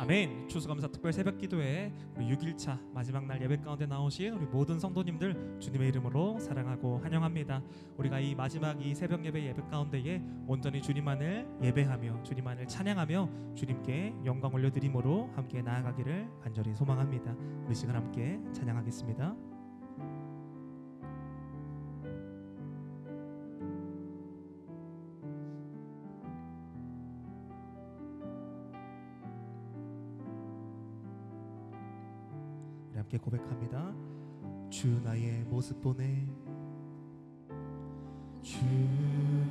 아멘. 추수감사 특별 새벽기도회 우리 6일차 마지막 날 예배 가운데 나오신 우리 모든 성도님들 주님의 이름으로 사랑하고 환영합니다. 우리가 이 마지막 이 새벽 예배 가운데에 온전히 주님만을 예배하며 주님만을 찬양하며 주님께 영광 올려드림으로 함께 나아가기를 간절히 소망합니다. 우리 시간 함께 찬양하겠습니다. 함께 고백합니다. 주 나의 모습 보내, 주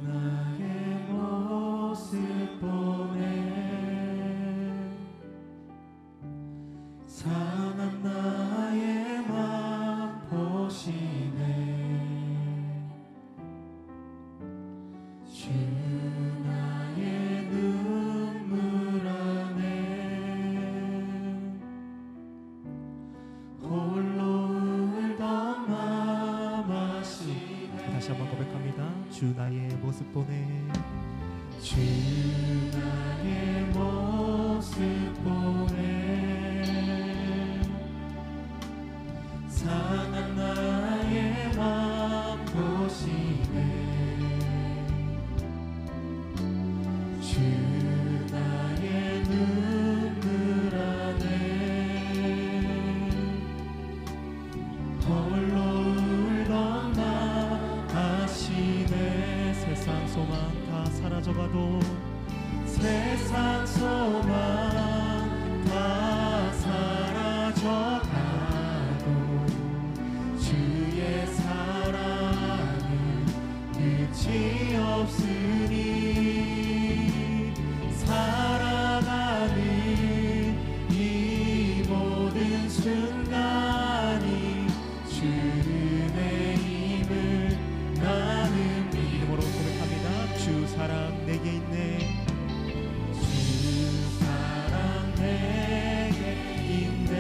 나의 모습 보내, 상한 나의 맘 보시네, 주 나의 눈물 안에 홀로 울던 맘 아시네. 다시 한번 고백합니다. 주 나의 모습 보내, 주 나의 모습 보내, 상한 나의 맘 보시네, 주 나의 눈물 안에 홀로 울던 나 아시네. 세상 소망 다 사라져가도, 세상 소망 다 사라져가도 주의 사랑은 끝이 없으니, 살아가는 이 모든 순간이 주의 힘을 나는 믿음으로 고백합니다. 주 사랑 내게 있네, 주 사랑 내게 있네,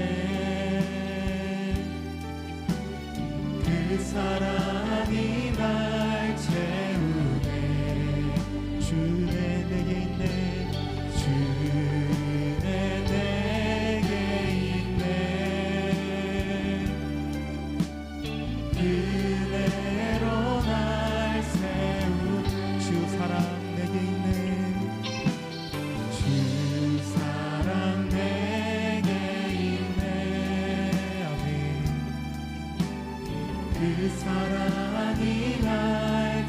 그 사랑이 날 채우네, 주네 내게 있네, 주네 내게 있네, 그대로 날 세운 주 사랑 내게 있네, 주 사랑 내게 있네. 아멘. 그 사랑이 날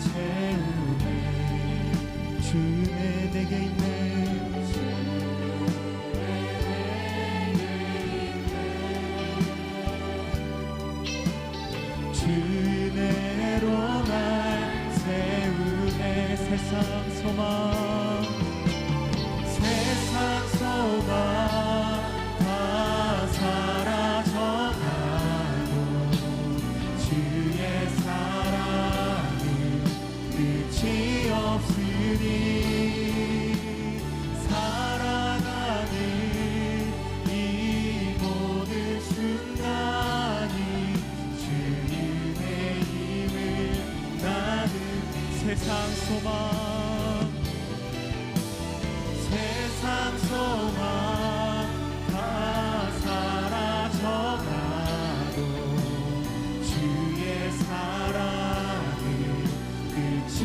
채우네, 주네 내게 있네, 주내로 날 세우네. 세상 소망, 세상 소망 다 사라져가도 주의 사랑은 끝이 없으니, 살아가는 이 모든 순간이 주님의 힘을 나는. 세상 소망, 세상 소망 다 사라져가도 주의 사랑은 끝이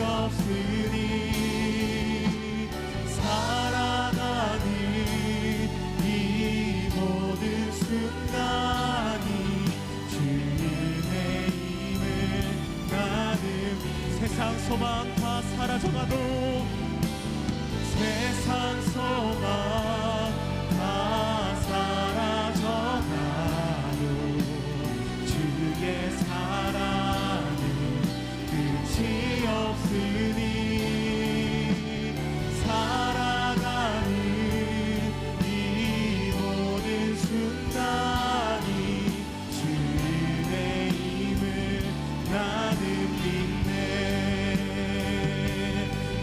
없으니, 살아가는 이 모든 순간이 주님의 힘을 나는. 세상 소망 다 사라져가도, 세상 소망 다 사라져가도 주의 사랑은 끝이 없으니, 살아가는 이 모든 순간이 주의 힘을 나는 믿네.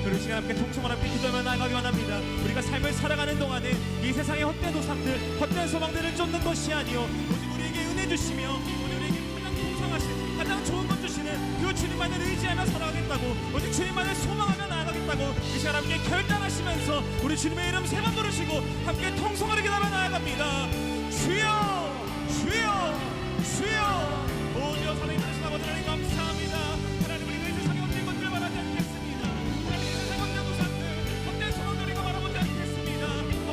그리고 시간 함께 통성을 함께 기도하며 나아가기 원합니다. 우리가 삶을 살아가는 동안에 이 세상의 헛된 우상들, 헛된 소망들을 쫓는 것이 아니요 오직 우리에게 은혜 주시며 우리에게 가장 풍성하신 가장 좋은 것 주시는 그 주님만을 의지하며 살아가겠다고, 오직 주님만을 소망하며 나아가겠다고 이 시간 함께 결단하시면서 우리 주님의 이름 세 번 부르시고 함께 통성으로 기도하며 나아갑니다. 주여 주여 주여. 오히려 살아있는 하나님 아버지 하나님 감사합니다. 하나님 우리가 이 세상에 어떤 것들을 바라지 않겠습니다. 하나님 이 세상의 어떤 우상들 어떤 소망들을 바라보지 않겠습니다.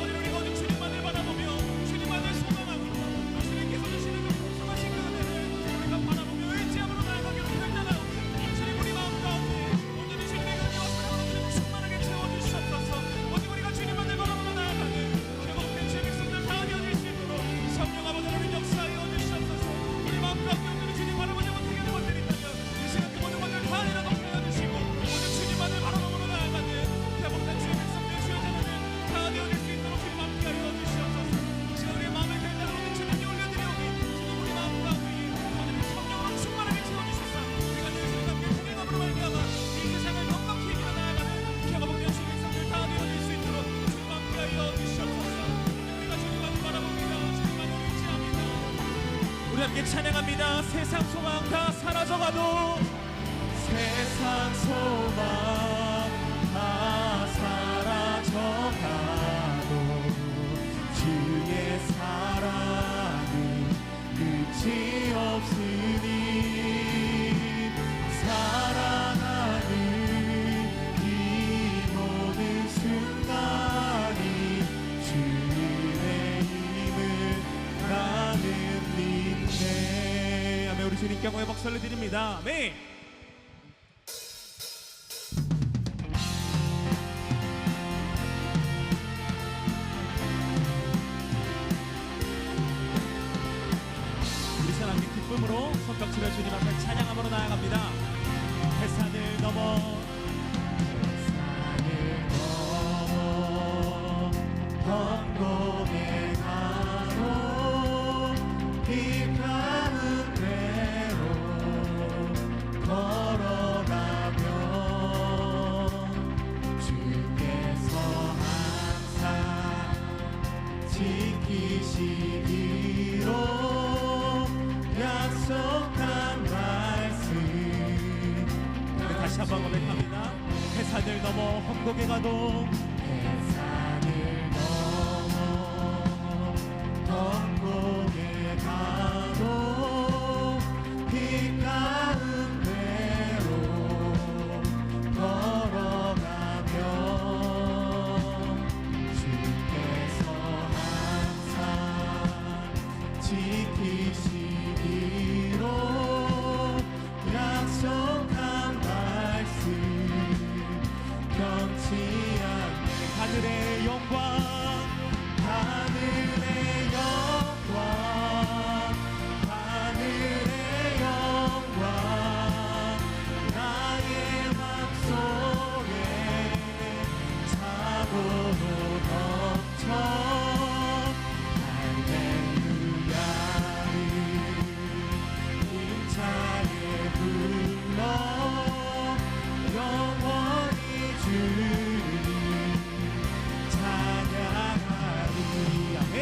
우리가 오직 주님만을 바라보며 주님만을 소망하고 주님께서 주시는 그 풍성하신 그 은혜를 우리가 바라보며 의지함으로 나아가기로 결단하고 주님 우리 마음 가운데 온전히 주님의 은혜와 사랑으로 충만하게 채워주시옵소서. 오직 우리가 주님만을 바라보며 나아가는 결국된 주의 백성들 다 되어질 수 있도록 성령 아버지 하나님 역사하여 주시옵소서. 우리 마음 가운데 온전히 주님 바라보지 못하게 하는 것들이 있다면 이 시간 그 모든 것들 다 내려놓게 해주시고 오직 주님만을 바라보며 나아가는 대복된 주의 백성들 주의 자녀들 다 되어질 수 있도록 주님 함께하여 주시옵소서. 이 시간 우리의 마음을 결단하고 주님께 올려드려오니 주님 우리 마음 가운데 오늘 성령으로 충만하게 채워주시사 우리가 늘 주님 함께 찬양함으로 말미암아 이 세상을 넉넉히 이겨 나아가는 개가복된 주의 백성들 다 되어질 수 있도록 주님 함께하여 주시옵소서. 우리가 주님만을 바라봅니다. 주님만을 의지합니다. 우리 함께 찬양합니다. 세상 소망 다 사라져가도 세상 소망 다 사라져가도 주의 사랑은 끝이 없으니 사랑하는 이 모든 순간이 주의 힘을 나는 믿네. 아멘. 우리 주님께 영광의 박수를 드립니다. 아멘. 우리 사랑의 기쁨으로 손뼉치며 주님 앞에 찬양함으로 나아갑니다. 해산을 넘어 험곡에 가도 비 가운데로 걸어가면 주께서 항상 지키시기로 약속한 말씀. 다시 한번 고백합니다. 해산을 넘어 험곡에 가도 해산을 넘어 험곡에 가도 비 가운데로 걸어가면 주께서 항상 지키시기로 약속한 말씀 변치 않네. 하늘의 영광 하늘의 영광 하늘의 영광 나의 맘속에 차고로 넘쳐 할렐루야를 힘차게 불러 영원히 주를 찬양하리. 아멘.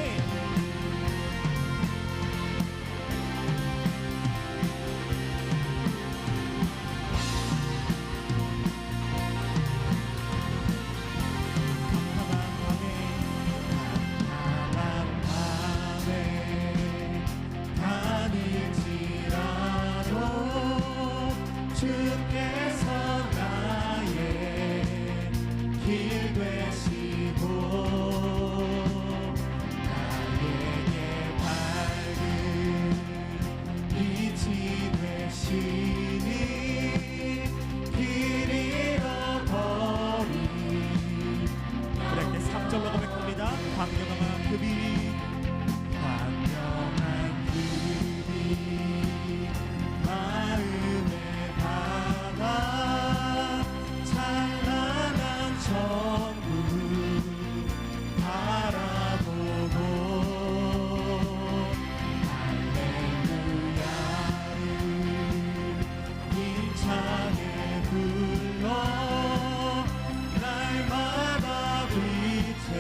캄캄한 밤에 다닐지라도 주께서 나의 길 되시고 나에게 밝은 빛이 되시니 길 잃어버린 그렇게 3절로 고백합니다. 광명한 그 빛 광명한 그 빛 마음에 담아 찬란한 천국 바라보고 할렐루야를 힘차게 불러 날마다 빛에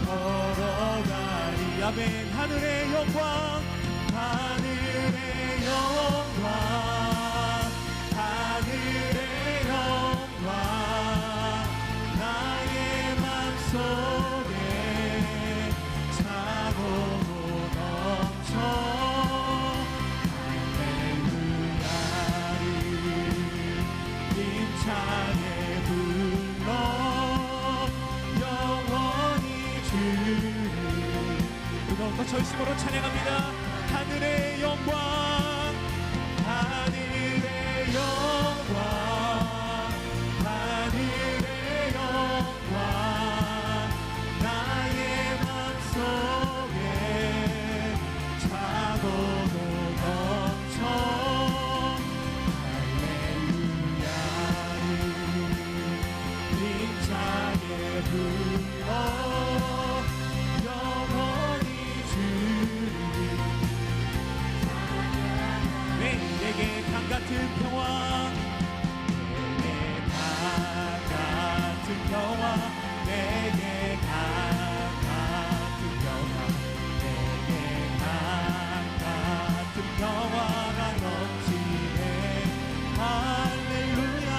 걸어가리. 아멘. 하늘의 영광 하늘의 영광 하늘의 영광 힘차게 불러 영원히 주를 그동안과 전심으로 찬양합니다. 하늘의 영광 하늘의 영광 하늘의 영광 나의 맘속에 차고도 넘쳐 할렐루야를 힘차게 불러 영원히 주를 내게 강 같은 평화 내게 강 같은 평화 내게 강 같은 평화 내게 강 같은 평화가 넘치네 할렐루야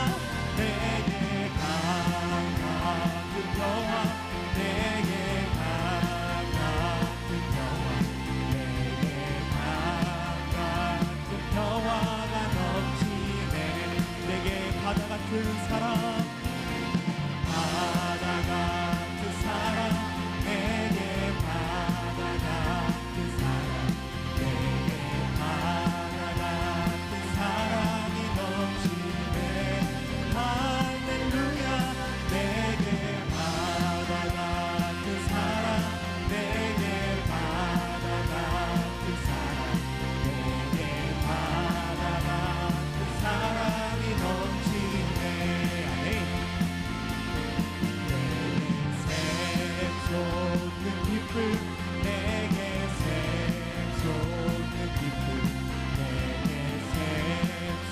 내게 강 같은 평화 내게 강 같은 평화 내게 강 같은 평화가 넘치네 내게 바다 같은 사랑 바다 같은 사랑 내게 바다 같은 사랑 내게 바다 같은 사랑이 넘치네 할렐루야 내게 바다 같은 사랑 내게 바다 같은 사랑 내게 바다 같은 사랑이 넘치네 샘솟는 기쁨 내게 샘솟는 기쁨 내게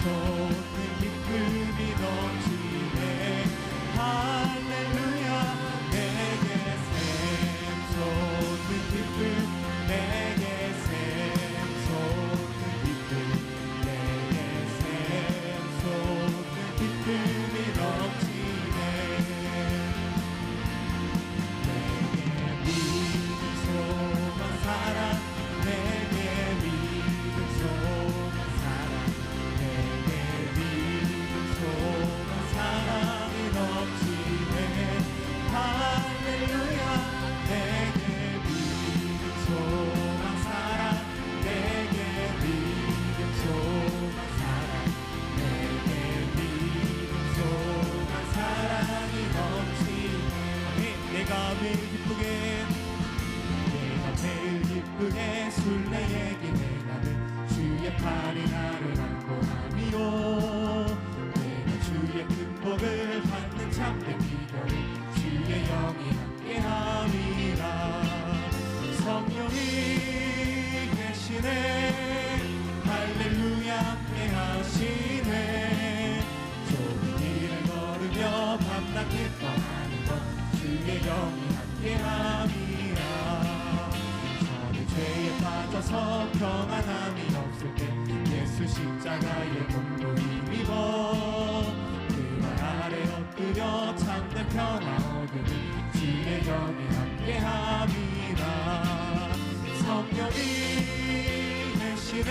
샘솟는 기쁨이 넘치네 할렐루야 내게 샘솟는 기쁨 내게 샘솟는 기쁨 내게 샘솟는 기쁨이 넘치네 믿음 소망 사랑 내게 믿음 소망 사랑 내게 믿음 소망 사랑이 넘치네 할렐루야 내게 믿음 소망 사랑 내게 믿음 소망 사랑 내게 믿음 소망 사랑이 넘치네 내가 매일 기쁘게 순례의 길에 가는 주의 팔이 나를 안고 함이요 내가 주의 큰 복을 받는 참된 비결이 주의 영이 함께함이라 성령이 계시네 할렐루야 함께하시네 좁은 길을 걸으며 밤낮 기뻐하는 것 주의 영이 함께함이라 죄에 빠져서 평안함이 없을 때 예수 십자가의 몸도 힘입어 그 말 아래 엎드려 참된 평화 얻으니 주의 영이 함께함이라 성령이 계시네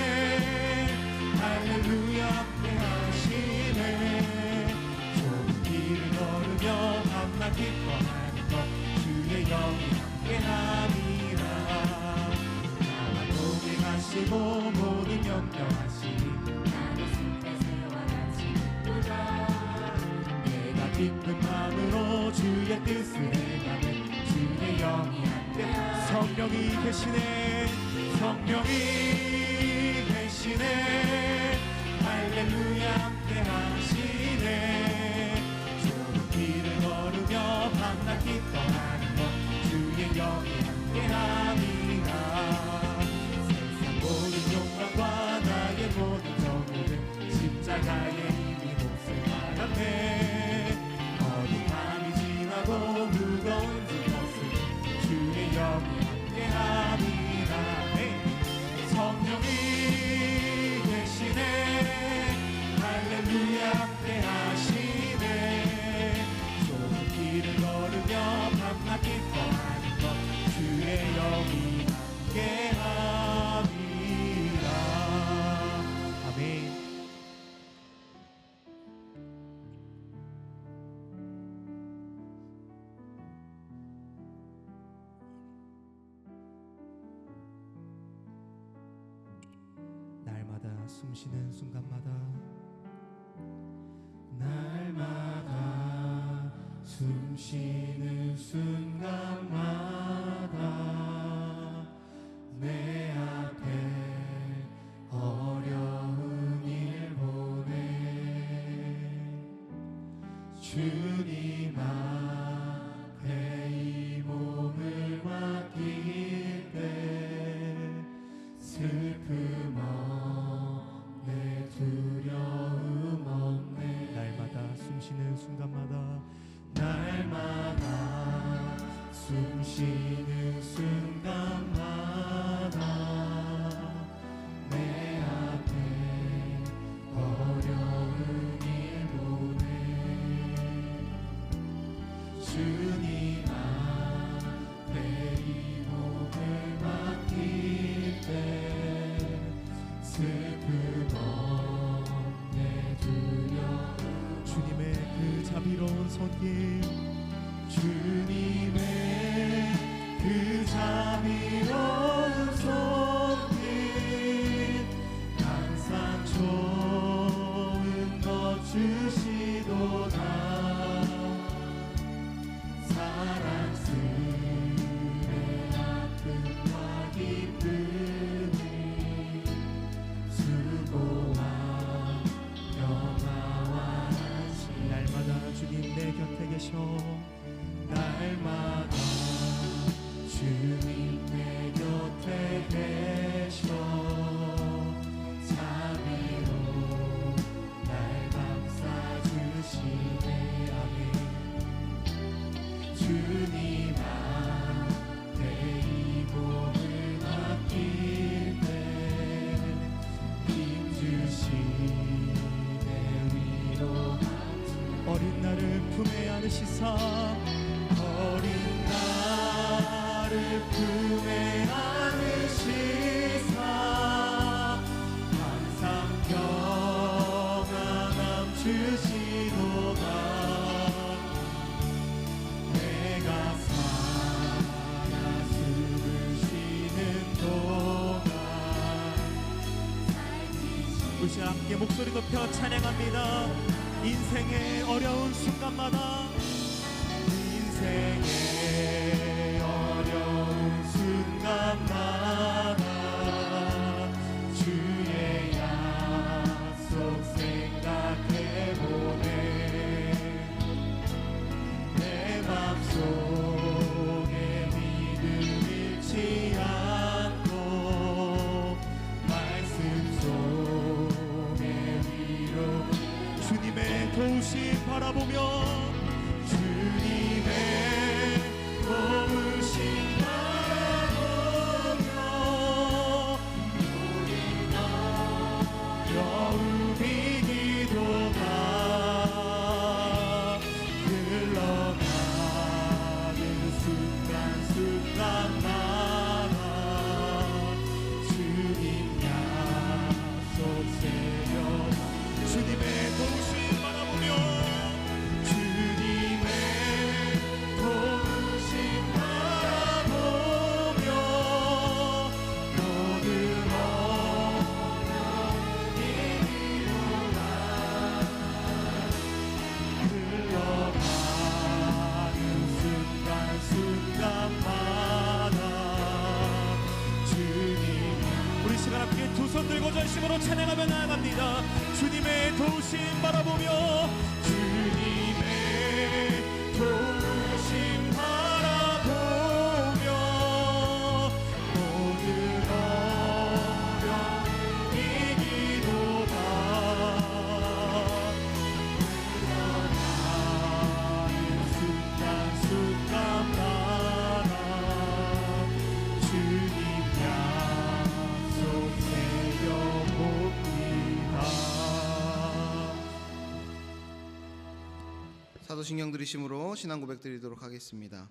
할렐루야 함께하시네 좁은 길을 걸으며 밤낮 기뻐하는 것 주의 영이 함께함이라 하시고 모든 염려하시니 나는 승태새와 같이 기쁘다 내가 기쁜 마음으로 주의 뜻을 행하는 주의 영이 함께 성령이 계시네 성령이 계시네 할렐루야 함께 하시네 좁은 길을 걸으며 밤낮 기뻐하는 것 주의 영이 함께 함이라 모든 욕망과 나의 모든 정욕은 십자가의 힘이 몫을 받았네 어두운 밤이 지나고 무거운 두 것을 주의 영이 함께함이라 성령이 계시네 할렐루야 함께하시네 숨쉬는 순간마다 날마다 숨쉬는 순간마다 내 앞에 어려운 일 보내 주님 앞에 이 몸을 맡길 때 슬픔 없네 두려움 없네 날마다 숨쉬는 순간마다 날마다 숨쉬는 순간마다 내 앞에 어려운 일 보내 주님 앞에 이 몸을 맡길 때 슬픔 없네 두려움 주님의 그 자비로운 손길 주님의 그 자비로운 손길 항상 좋은 것 주시도다 사랑스레 아픔과 기쁨이 수고와 평화와 안식 날마다 주님 내 곁에 계셔 날마다 주님 내 곁에 계셔 자비로 날 감싸주시네 아멘 주님 앞에 이 몸을 맡길 때 힘주시네 위로하지 어린 나를 품에 안으시사 어린 나를 품에 안으시사 항상 평안함 주시도다 내가 살아 숨을 쉬는 동안 우리 시간 함께 목소리 높여 찬양합니다. 인생의 어려운 순간마다 인생의 어려운 순간마다 주의 약속 생각해보네 내 맘속에 믿음 잃지 않고 말씀 속에 위로 주님의 도우심 바라보며 주님의 도우심 바라보며 우리가 겨우 비기도다 흘러가는 순간순간마다 주님 약속 새겨 주님의 도우심 바라보며 주님의 도우심 바라보며 모든 어려움이 이루라 흘러가는 순간순간마다 주님 우리 시간 함께 두 손 들고 전심으로 찬양하며 나아갑니다. 주님의 도우심 바라보며 주님의 도우심 바라보며 모든 어려움 이기도다 흘러가는 순간순간마다 주님 약속 새겨봅니다 사도신경 들으심으로 신앙 고백 드리도록 하겠습니다.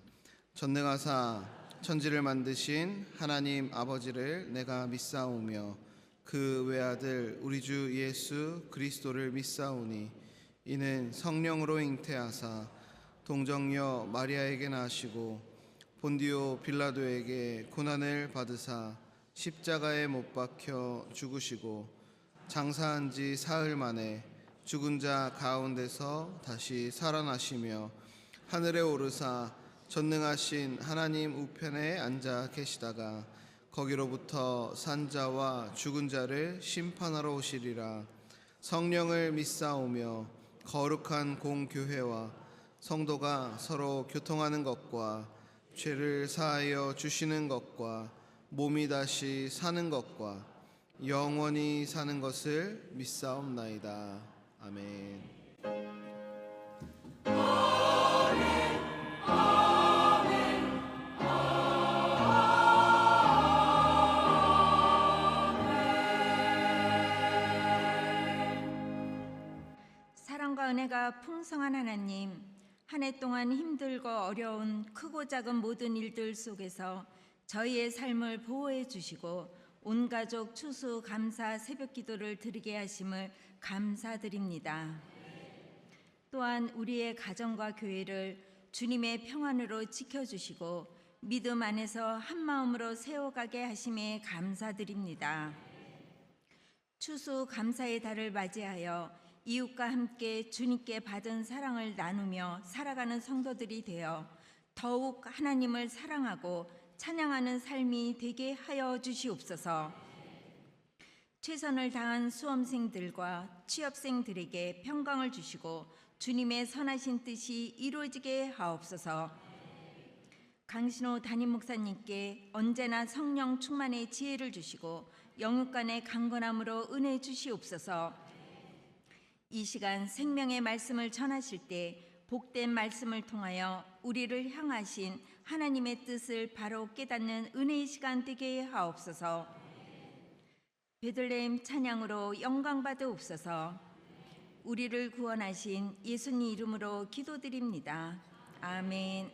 전능하사 천지를 만드신 하나님 아버지를 내가 믿사오며 그 외아들 우리 주 예수 그리스도를 믿사오니 이는 성령으로 잉태하사 동정녀 마리아에게 나시고 본디오 빌라도에게 고난을 받으사 십자가에 못 박혀 죽으시고 장사한 지 사흘 만에 죽은 자 가운데서 다시 살아나시며 하늘에 오르사 전능하신 하나님 우편에 앉아 계시다가 거기로부터 산자와 죽은 자를 심판하러 오시리라. 성령을 믿사오며 거룩한 공교회와 성도가 서로 교통하는 것과 죄를 사하여 주시는 것과 몸이 다시 사는 것과 영원히 사는 것을 믿사옵나이다. 아멘. 사랑과 은혜가 풍성한 하나님, 한 해 동안 힘들고 어려운 크고 작은 모든 일들 속에서 저희의 삶을 보호해 주시고 온 가족 추수 감사 새벽 기도를 드리게 하심을 감사드립니다. 또한 우리의 가정과 교회를 주님의 평안으로 지켜주시고 믿음 안에서 한 마음으로 세워가게 하심에 감사드립니다. 추수 감사의 달을 맞이하여 이웃과 함께 주님께 받은 사랑을 나누며 살아가는 성도들이 되어 더욱 하나님을 사랑하고 찬양하는 삶이 되게 하여 주시옵소서. 최선을 다한 수험생들과 취업생들에게 평강을 주시고 주님의 선하신 뜻이 이루어지게 하옵소서. 강신호 담임 목사님께 언제나 성령 충만의 지혜를 주시고 영육간의 강건함으로 은혜 주시옵소서. 이 시간 생명의 말씀을 전하실 때 복된 말씀을 통하여 우리를 향하신 하나님의 뜻을 바로 깨닫는 은혜의 시간 되게 하옵소서. 베들레헴 찬양으로 영광 받으옵소서. 우리를 구원하신 예수님 이름으로 기도드립니다. 아멘.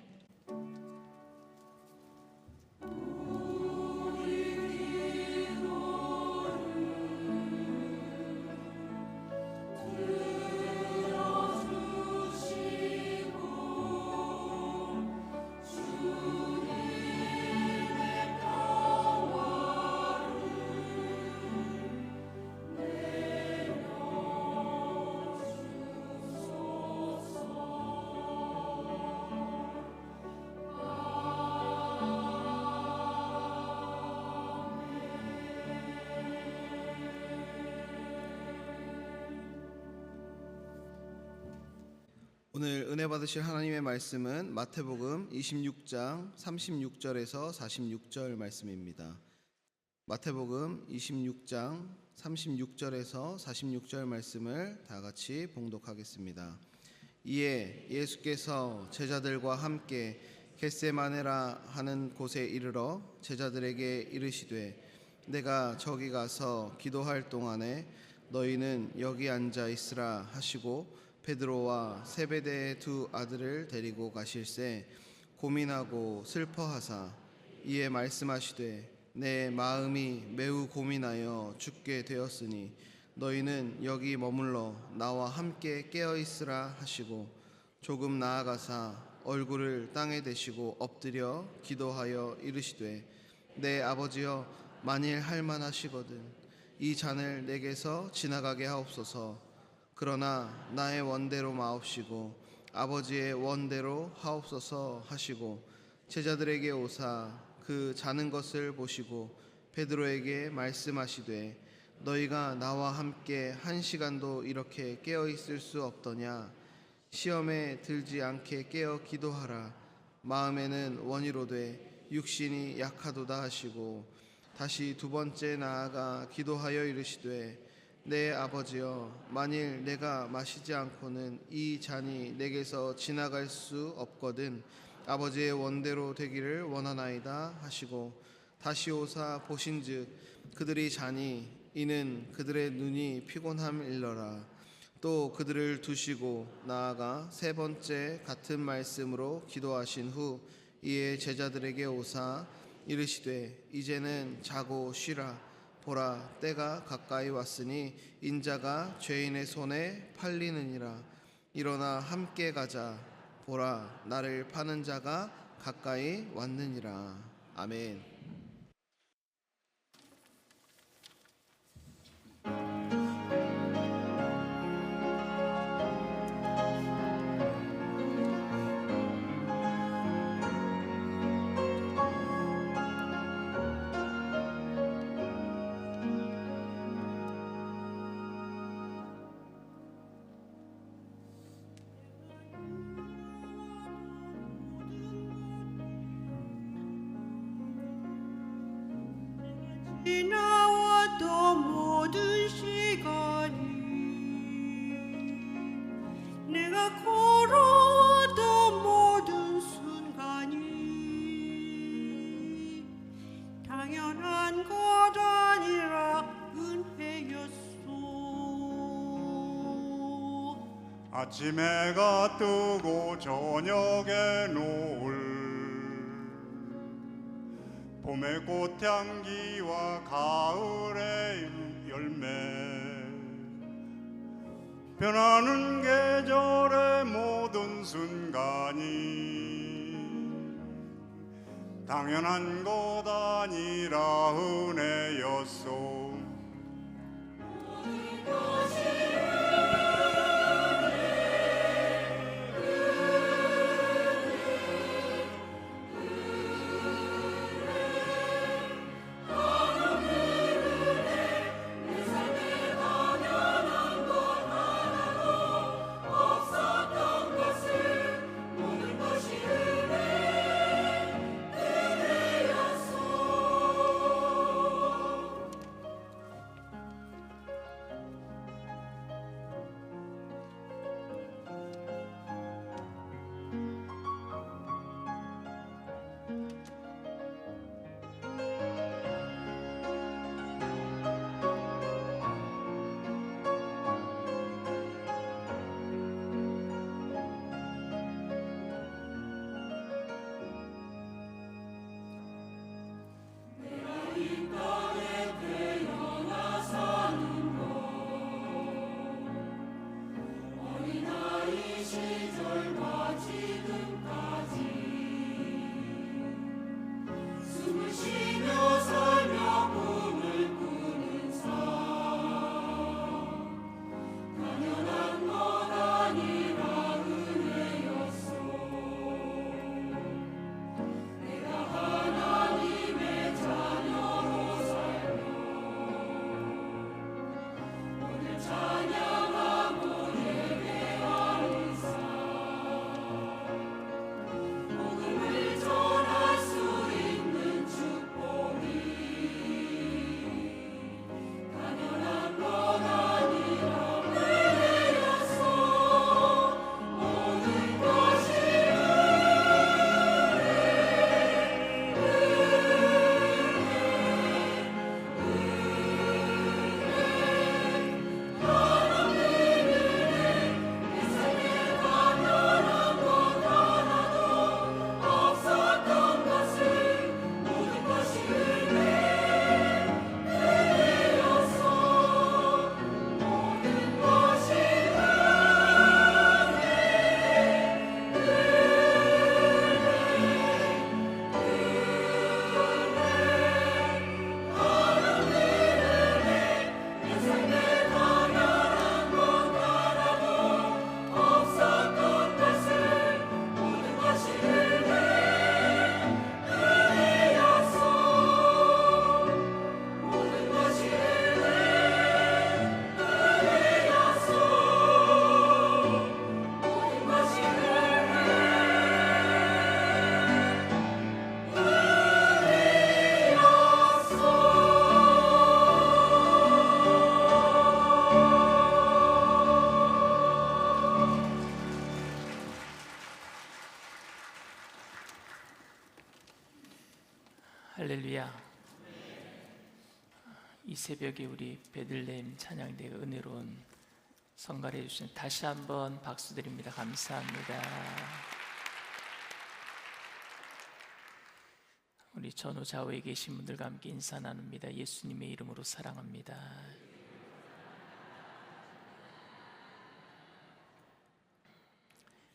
오늘 은혜 받으실 하나님의 말씀은 마태복음 26장 36절에서 46절 말씀입니다. 마태복음 26장 36절에서 46절 말씀을 다 같이 봉독하겠습니다. 이에 예수께서 제자들과 함께 겟세마네라 하는 곳에 이르러 제자들에게 이르시되 내가 저기 가서 기도할 동안에 너희는 여기 앉아 있으라 하시고 베드로와 세베대의 두 아들을 데리고 가실새 고민하고 슬퍼하사 이에 말씀하시되 내 마음이 매우 고민하여 죽게 되었으니 너희는 여기 머물러 나와 함께 깨어 있으라 하시고 조금 나아가사 얼굴을 땅에 대시고 엎드려 기도하여 이르시되 내 아버지여 만일 할만하시거든 이 잔을 내게서 지나가게 하옵소서. 그러나 나의 원대로 마옵시고 아버지의 원대로 하옵소서 하시고 제자들에게 오사 그 자는 것을 보시고 베드로에게 말씀하시되 너희가 나와 함께 한 시간도 이렇게 깨어 있을 수 없더냐. 시험에 들지 않게 깨어 기도하라. 마음에는 원이로되 육신이 약하도다 하시고 다시 두 번째 나아가 기도하여 이르시되 내 아버지여 만일 내가 마시지 않고는 이 잔이 내게서 지나갈 수 없거든 아버지의 원대로 되기를 원하나이다 하시고 다시 오사 보신즉 그들이 자니 이는 그들의 눈이 피곤함일러라. 또 그들을 두시고 나아가 세 번째 같은 말씀으로 기도하신 후 이에 제자들에게 오사 이르시되 이제는 자고 쉬라. 보라 때가 가까이 왔으니 인자가 죄인의 손에 팔리느니라. 일어나 함께 가자. 보라 나를 파는 자가 가까이 왔느니라. 아멘. 이 나왔던 모든 시간이 내가 걸어왔던 모든 순간이 당연한 것 아니라 은혜였소. 아침 해가 뜨고 저녁에 노을 봄의 꽃향기와 가을의 열매 변하는 계절의 모든 순간이 당연한 것 아니라 은혜였소. 할렐루야. 이 새벽에 우리 베들레헴 찬양대가 은혜로운 성가를 해주신 다시 한번 박수 드립니다. 감사합니다. 우리 전후 좌우에 계신 분들과 함께 인사 나눕니다. 예수님의 이름으로 사랑합니다.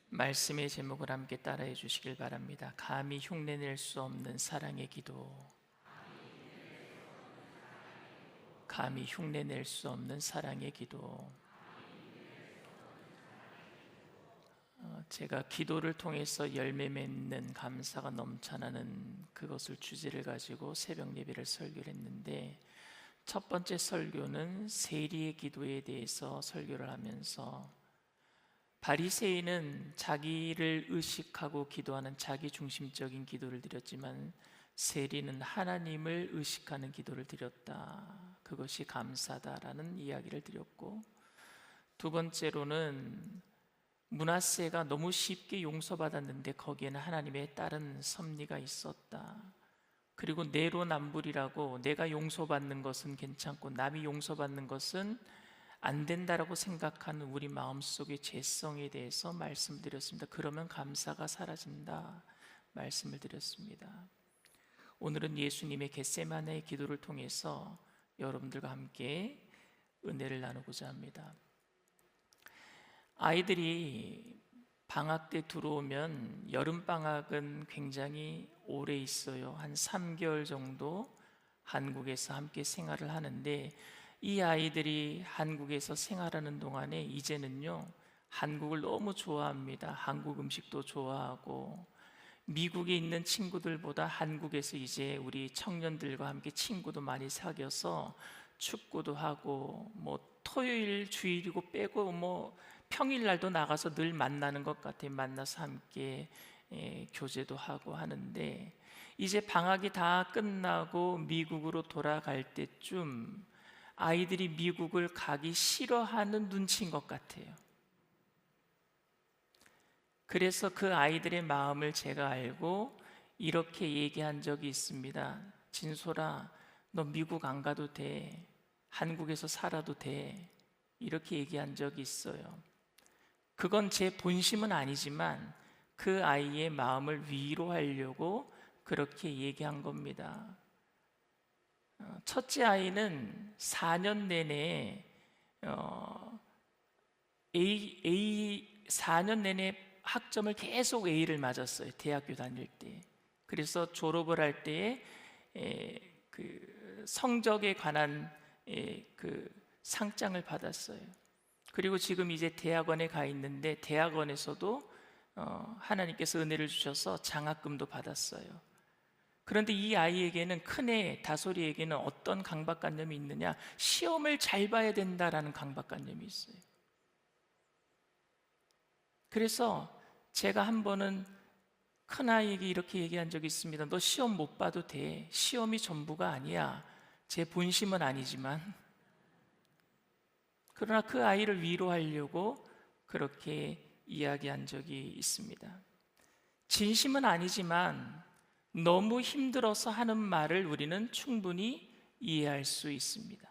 말씀의 제목을 함께 따라해 주시길 바랍니다. 감히 흉내낼 수 없는 사랑의 기도. 감히 흉내낼 수 없는 사랑의 기도. 제가 기도를 통해서 열매 맺는 감사가 넘쳐나는 그것을 주제를 가지고 새벽 예배를 설교를 했는데, 첫 번째 설교는 세리의 기도에 대해서 설교를 하면서 바리새인은 자기를 의식하고 기도하는 자기 중심적인 기도를 드렸지만 세리는 하나님을 의식하는 기도를 드렸다. 그것이 감사다라는 이야기를 드렸고, 두 번째로는 므낫세가 너무 쉽게 용서받았는데 거기에는 하나님의 다른 섭리가 있었다. 그리고 내로남불이라고 내가 용서받는 것은 괜찮고 남이 용서받는 것은 안 된다라고 생각하는 우리 마음속의 죄성에 대해서 말씀드렸습니다. 그러면 감사가 사라진다 말씀을 드렸습니다. 오늘은 예수님의 겟세마네의 기도를 통해서 여러분들과 함께 은혜를 나누고자 합니다. 아이들이 방학 때 들어오면 여름방학은 굉장히 오래 있어요. 한 3개월 정도 한국에서 함께 생활을 하는데, 이 아이들이 한국에서 생활하는 동안에 이제는요 한국을 너무 좋아합니다. 한국 음식도 좋아하고, 미국에 있는 친구들보다 한국에서 이제 우리 청년들과 함께 친구도 많이 사귀어서 축구도 하고, 뭐 토요일 주일이고 빼고 뭐 평일날도 나가서 늘 만나는 것 같아요. 만나서 함께 교제도 하고 하는데, 이제 방학이 다 끝나고 미국으로 돌아갈 때쯤 아이들이 미국을 가기 싫어하는 눈치인 것 같아요. 그래서 그 아이들의 마음을 제가 알고 이렇게 얘기한 적이 있습니다. 진솔아, 너 미국 안 가도 돼. 한국에서 살아도 돼. 이렇게 얘기한 적이 있어요. 그건 제 본심은 아니지만 그 아이의 마음을 위로하려고 그렇게 얘기한 겁니다. 첫째 아이는 4년 내내 4년 내내 학점을 계속 A를 맞았어요. 대학교 다닐 때. 그래서 졸업을 할 때에 그 성적에 관한 그 상장을 받았어요. 그리고 지금 이제 대학원에 가 있는데, 대학원에서도 하나님께서 은혜를 주셔서 장학금도 받았어요. 그런데 이 아이에게는, 큰애 다솔이에게는 어떤 강박관념이 있느냐, 시험을 잘 봐야 된다라는 강박관념이 있어요. 그래서 제가 한 번은 큰아이에게 이렇게 얘기한 적이 있습니다. 너 시험 못 봐도 돼. 시험이 전부가 아니야. 제 본심은 아니지만. 그러나 그 아이를 위로하려고 그렇게 이야기한 적이 있습니다. 진심은 아니지만 너무 힘들어서 하는 말을 우리는 충분히 이해할 수 있습니다.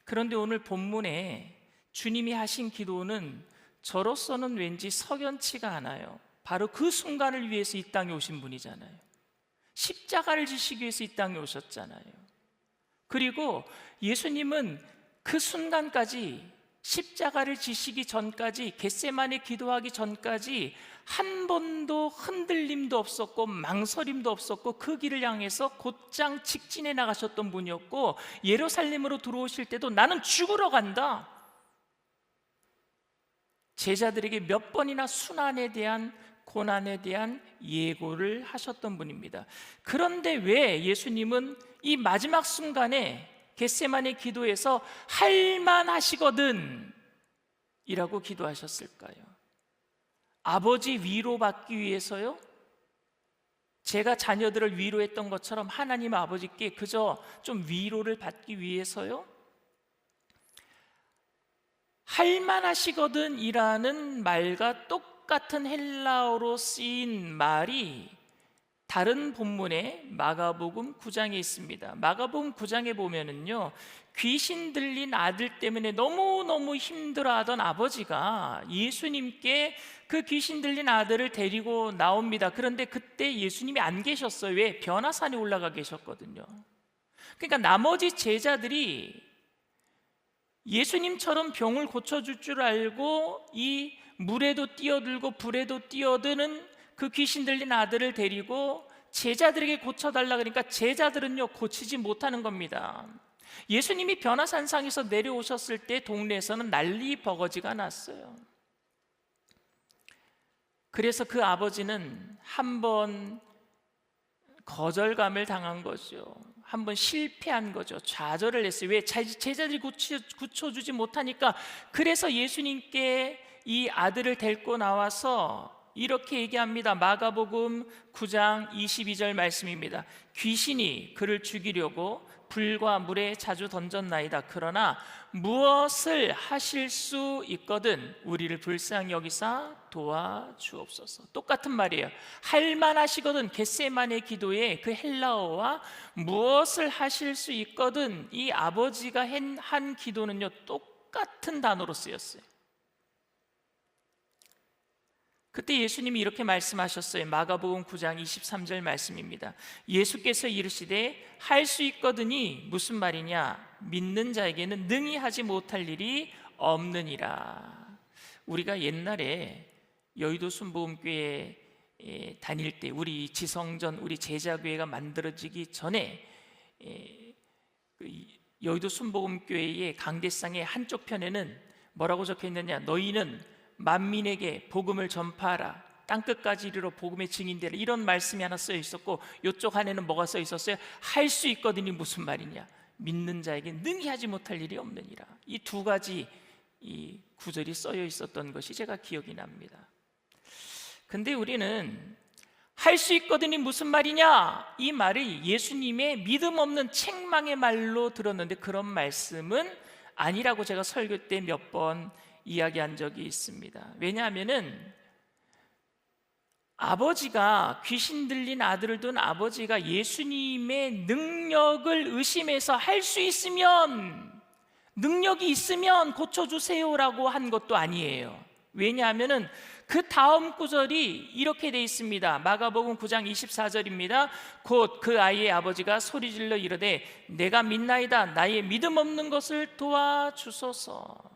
그런데 오늘 본문에 주님이 하신 기도는 저로서는 왠지 석연치가 않아요. 바로 그 순간을 위해서 이 땅에 오신 분이잖아요. 십자가를 지시기 위해서 이 땅에 오셨잖아요. 그리고 예수님은 그 순간까지, 십자가를 지시기 전까지, 겟세마네 기도하기 전까지 한 번도 흔들림도 없었고 망설임도 없었고 그 길을 향해서 곧장 직진해 나가셨던 분이었고, 예루살렘으로 들어오실 때도 나는 죽으러 간다, 제자들에게 몇 번이나 순환에 대한, 고난에 대한 예고를 하셨던 분입니다. 그런데 왜 예수님은 이 마지막 순간에 겟세마네 기도에서 할만하시거든 이라고 기도하셨을까요? 아버지 위로받기 위해서요? 제가 자녀들을 위로했던 것처럼 하나님 아버지께 그저 좀 위로를 받기 위해서요? 할만하시거든 이라는 말과 똑같은 헬라어로 쓰인 말이 다른 본문에 마가복음 9장에 있습니다. 마가복음 9장에 보면은요, 귀신 들린 아들 때문에 너무너무 힘들어하던 아버지가 예수님께 그 귀신 들린 아들을 데리고 나옵니다. 그런데 그때 예수님이 안 계셨어요. 왜? 변화산에 올라가 계셨거든요. 그러니까 나머지 제자들이 예수님처럼 병을 고쳐줄 줄 알고 이 물에도 뛰어들고 불에도 뛰어드는 그 귀신 들린 아들을 데리고 제자들에게 고쳐달라 그러니까 제자들은요 고치지 못하는 겁니다. 예수님이 변화산상에서 내려오셨을 때 동네에서는 난리 버거지가 났어요. 그래서 그 아버지는 한번 거절감을 당한 거죠. 한번 실패한 거죠. 좌절을 했어요. 왜? 제자들이 고쳐주지 못하니까. 그래서 예수님께 이 아들을 데리고 나와서 이렇게 얘기합니다. 마가복음 9장 22절 말씀입니다. 귀신이 그를 죽이려고 불과 물에 자주 던졌나이다. 그러나 무엇을 하실 수 있거든 우리를 불쌍히 여기사 도와주옵소서. 똑같은 말이에요. 할만하시거든. 겟세마네 기도에 그 헬라어와 무엇을 하실 수 있거든, 이 아버지가 한 기도는요 똑같은 단어로 쓰였어요. 그때 예수님이 이렇게 말씀하셨어요. 마가복음 9장 23절 말씀입니다. 예수께서 이르시되 할 수 있거든이 무슨 말이냐? 믿는 자에게는 능히 하지 못할 일이 없느니라. 우리가 옛날에 여의도 순복음교회 다닐 때, 우리 지성전, 우리 제자교회가 만들어지기 전에 여의도 순복음교회의 강대상의 한쪽 편에는 뭐라고 적혀 있느냐? 너희는 만민에게 복음을 전파하라. 땅끝까지 이르러 복음의 증인되라. 이런 말씀이 하나 쓰여 있었고, 이쪽 안에는 뭐가 써 있었어요? 할 수 있거든이 무슨 말이냐? 믿는 자에게 능히 하지 못할 일이 없느니라. 이 두 가지 이 구절이 써여 있었던 것이 제가 기억이 납니다. 근데 우리는 할 수 있거든이 무슨 말이냐? 이 말을 예수님의 믿음 없는 책망의 말로 들었는데, 그런 말씀은 아니라고 제가 설교 때 몇 번 이야기한 적이 있습니다. 왜냐하면은 아버지가, 귀신 들린 아들을 둔 아버지가 예수님의 능력을 의심해서 할 수 있으면, 능력이 있으면 고쳐주세요라고 한 것도 아니에요. 왜냐하면은 그 다음 구절이 이렇게 돼 있습니다. 마가복음 9장 24절입니다. 곧 그 아이의 아버지가 소리질러 이르되 내가 믿나이다. 나의 믿음 없는 것을 도와주소서.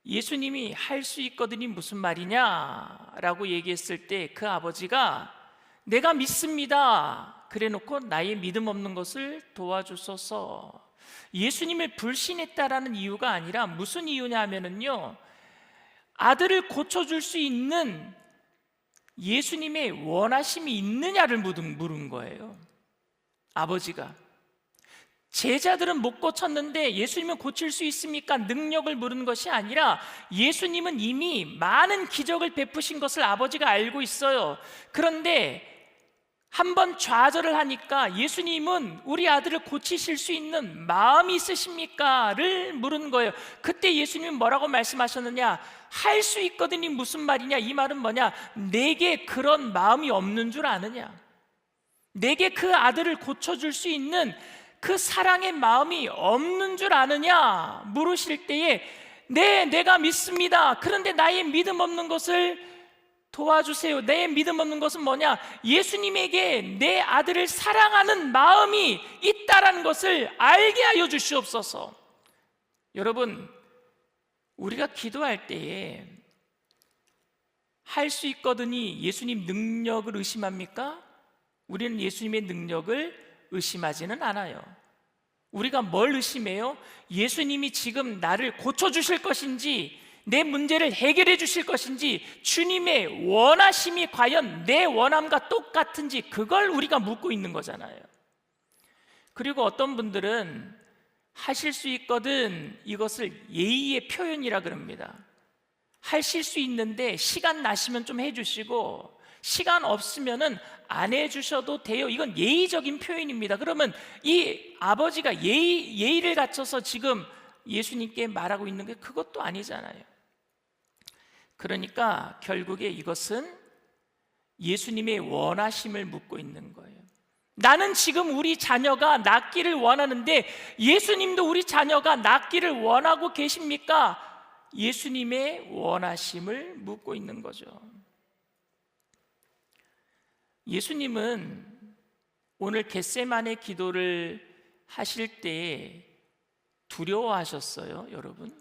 예수님이 할 수 있거든이 무슨 말이냐라고 얘기했을 때 그 아버지가 내가 믿습니다 그래 놓고 나의 믿음 없는 것을 도와주소서. 예수님을 불신했다라는 이유가 아니라 무슨 이유냐 하면은요, 아들을 고쳐줄 수 있는 예수님의 원하심이 있느냐를 물은 거예요. 아버지가 제자들은 못 고쳤는데 예수님은 고칠 수 있습니까? 능력을 물은 것이 아니라 예수님은 이미 많은 기적을 베푸신 것을 아버지가 알고 있어요. 그런데 한번 좌절을 하니까 예수님은 우리 아들을 고치실 수 있는 마음이 있으십니까? 를 물은 거예요. 그때 예수님은 뭐라고 말씀하셨느냐? 할 수 있거든이 무슨 말이냐? 이 말은 뭐냐? 내게 그런 마음이 없는 줄 아느냐? 내게 그 아들을 고쳐줄 수 있는 그 사랑의 마음이 없는 줄 아느냐? 물으실 때에 내가 믿습니다. 그런데 나의 믿음 없는 것을 도와주세요. 내 믿음 없는 것은 뭐냐? 예수님에게 내 아들을 사랑하는 마음이 있다라는 것을 알게 하여 주시옵소서. 여러분, 우리가 기도할 때에 할 수 있거든이 예수님 능력을 의심합니까? 우리는 예수님의 능력을 의심하지는 않아요. 우리가 뭘 의심해요? 예수님이 지금 나를 고쳐주실 것인지, 내 문제를 해결해 주실 것인지, 주님의 원하심이 과연 내 원함과 똑같은지, 그걸 우리가 묻고 있는 거잖아요. 그리고 어떤 분들은 하실 수 있거든 이것을 예의의 표현이라 그럽니다. 하실 수 있는데 시간 나시면 좀 해주시고 시간 없으면은 안 해주셔도 돼요. 이건 예의적인 표현입니다. 그러면 이 아버지가 예의를 갖춰서 지금 예수님께 말하고 있는 게 그것도 아니잖아요. 그러니까 결국에 이것은 예수님의 원하심을 묻고 있는 거예요. 나는 지금 우리 자녀가 낫기를 원하는데 예수님도 우리 자녀가 낫기를 원하고 계십니까? 예수님의 원하심을 묻고 있는 거죠. 예수님은 오늘 겟세마네 기도를 하실 때 두려워하셨어요, 여러분.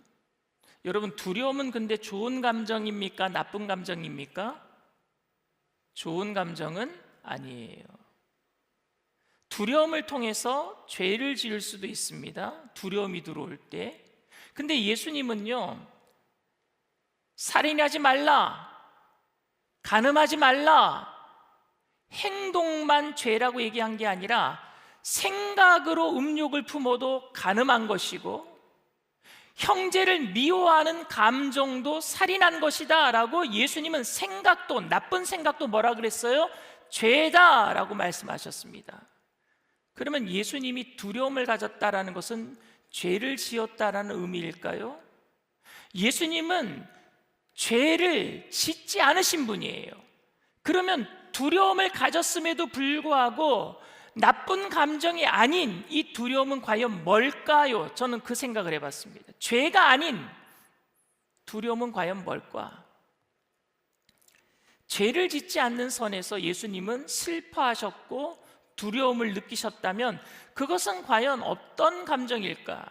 여러분, 두려움은 근데 좋은 감정입니까? 나쁜 감정입니까? 좋은 감정은 아니에요. 두려움을 통해서 죄를 지을 수도 있습니다. 두려움이 들어올 때. 근데 예수님은요, 살인하지 말라, 간음하지 말라, 행동만 죄라고 얘기한 게 아니라 생각으로 음욕을 품어도 간음한 것이고, 형제를 미워하는 감정도 살인한 것이다 라고 예수님은 생각도, 나쁜 생각도 뭐라 그랬어요? 죄다 라고 말씀하셨습니다. 그러면 예수님이 두려움을 가졌다라는 것은 죄를 지었다라는 의미일까요? 예수님은 죄를 짓지 않으신 분이에요. 그러면 두려움을 가졌음에도 불구하고 나쁜 감정이 아닌 이 두려움은 과연 뭘까요? 저는 그 생각을 해봤습니다. 죄가 아닌 두려움은 과연 뭘까? 죄를 짓지 않는 선에서 예수님은 슬퍼하셨고 두려움을 느끼셨다면 그것은 과연 어떤 감정일까?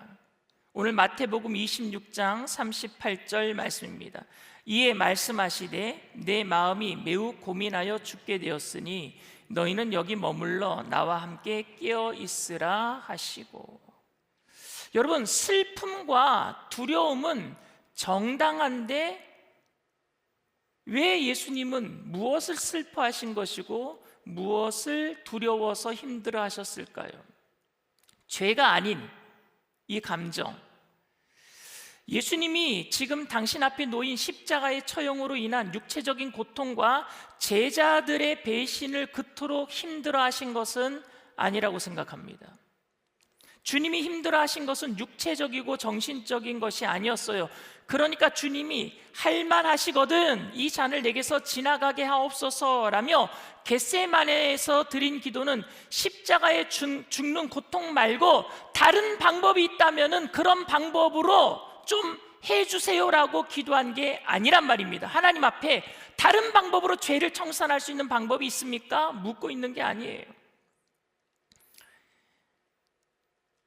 오늘 마태복음 26장 38절 말씀입니다. 이에 말씀하시되 내 마음이 매우 고민하여 죽게 되었으니 너희는 여기 머물러 나와 함께 깨어 있으라 하시고. 여러분, 슬픔과 두려움은 정당한데 왜 예수님은 무엇을 슬퍼하신 것이고 무엇을 두려워서 힘들어 하셨을까요? 죄가 아닌 이 감정, 예수님이 지금 당신 앞에 놓인 십자가의 처형으로 인한 육체적인 고통과 제자들의 배신을 그토록 힘들어 하신 것은 아니라고 생각합니다. 주님이 힘들어 하신 것은 육체적이고 정신적인 것이 아니었어요. 그러니까 주님이 할만하시거든 이 잔을 내게서 지나가게 하옵소서라며 겟세마네에서 드린 기도는 십자가에 죽는 고통 말고 다른 방법이 있다면은 그런 방법으로 좀 해주세요라고 기도한 게 아니란 말입니다. 하나님 앞에 다른 방법으로 죄를 청산할 수 있는 방법이 있습니까? 묻고 있는 게 아니에요.